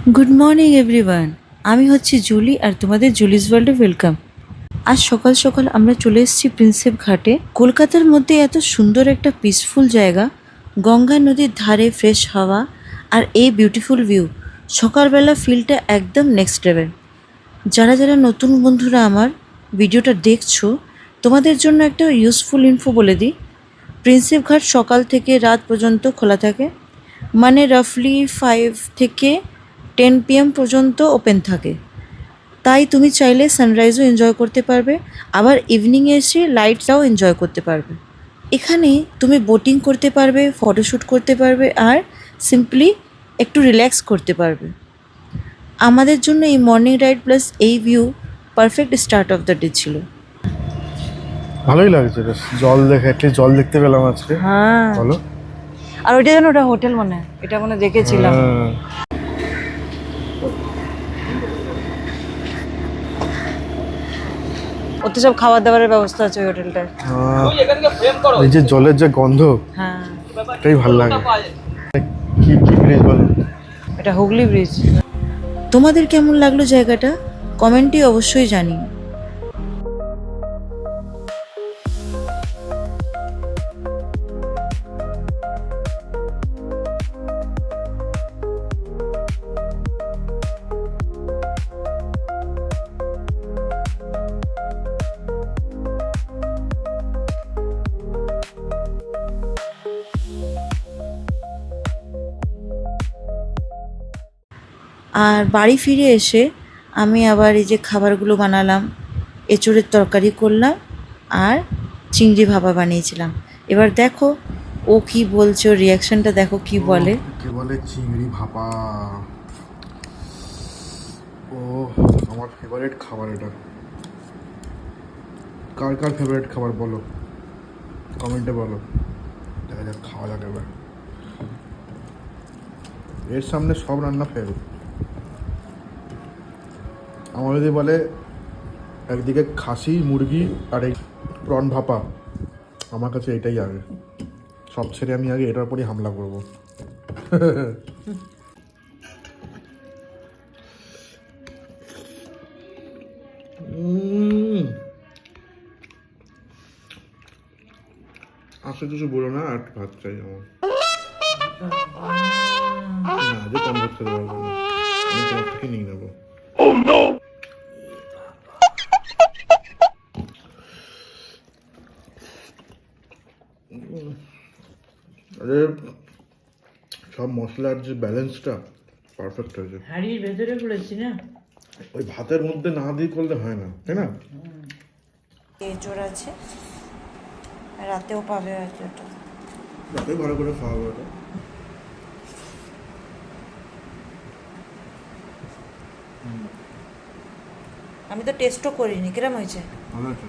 Good morning everyone. আমি হচ্ছি Julie আর তোমাদের জুলিস ওয়ার্ল্ডে ওয়েলকাম। আজ সকাল সকাল আমরা চলে এসেছি প্রিন্সেপ ঘাটে। কলকাতার মধ্যে এত সুন্দর একটা পিসফুল জায়গা, গঙ্গা নদীর ধারে ফ্রেশ হাওয়া আর এই বিউটিফুল ভিউ। সকালবেলা ফিলটা একদম নেক্সট লেভেল। যারা যারা নতুন বন্ধুরা আমার ভিডিওটা দেখছো, তোমাদের জন্য একটা ইউজফুল ইনফো বলে দিই। প্রিন্সেপ ঘাট সকাল থেকে রাত পর্যন্ত খোলা থাকে, মানে রাফলি 5 থেকে 10 PM পর্যন্ত ওপেন থাকে। তাই তুমি চাইলে সানরাইজও এনজয় করতে পারবে, আবার ইভিনিংয়ে এসে লাইটটাও এনজয় করতে পারবে। এখানে তুমি বোটিং করতে পারবে, ফটোশ্যুট করতে পারবে আর সিম্পলি একটু রিল্যাক্স করতে পারবে। আমাদের জন্য এই মর্নিং রাইড প্লাস এই view perfect start of the day ছিল। ভালোই লাগছে বেশ, জল দেখে অ্যাটলিস্ট জল দেখতে পেলাম আজকে। হ্যাঁ, বলো। আর ওইটা যেন ওটা হোটেল মনে হয়, এটা মনে দেখেছিলাম। হ্যাঁ। ওতে সব খাবার দাবারের ব্যবস্থা আছে ওই হোটেলটায়। এই যে জলের যে গন্ধ, হ্যাঁ, এটাই ভালো লাগে। কি কি ব্রিজ বলো? এটা হুগলি ব্রিজ। তোমাদের কেমন লাগলো জায়গাটা কমেন্টে অবশ্যই জানিও। আর বাড়ি ফিরে এসে আমি আবার এই যে খাবারগুলো বানালাম, এঁচোড়ের তরকারি করলাম আর চিংড়ি ভাপা বানিয়েছিলাম। এবার দেখো ও কি বলছে, ওর রিয়াকশনটা দেখো কি বলে। কে বলে চিংড়ি ভাপা? ও আমার ফেভারিট খাবার এটা। কার কার ফেভারিট খাবার বলো, কমেন্টে বলো। দেখা যাক খাওয়া যাক এবার। এর সামনে সব রান্না ফেল। আমার যদি বলে একদিকে খাসি মুরগি আর এই প্রন ভাপা, আমার কাছে এটাই আগে। সব ছেড়ে আমি আগে এটার উপরই হামলা করবো। আসলে কিছু বলো না, আর ভাত চাই আমার। না, যে কম ভাত খেতে পারবো না, আমি তোমার থেকে নিয়ে নেবো। আরে সব মশলার যে ব্যালেন্সটা পারফেক্ট হয়েছে। হাড়ির ভেতরে পড়েছি না, ওই ভাতের মধ্যে না দিয়ে করলে হয় না, তাই না? এঁচোড় আছে, রাতেও পাবে হয়তো এটা। রাতে ভালো করে খাওয়া হবে ওটা। আমি তো টেস্টও করিনি, কিরম হয়েছে? ভালো আছে।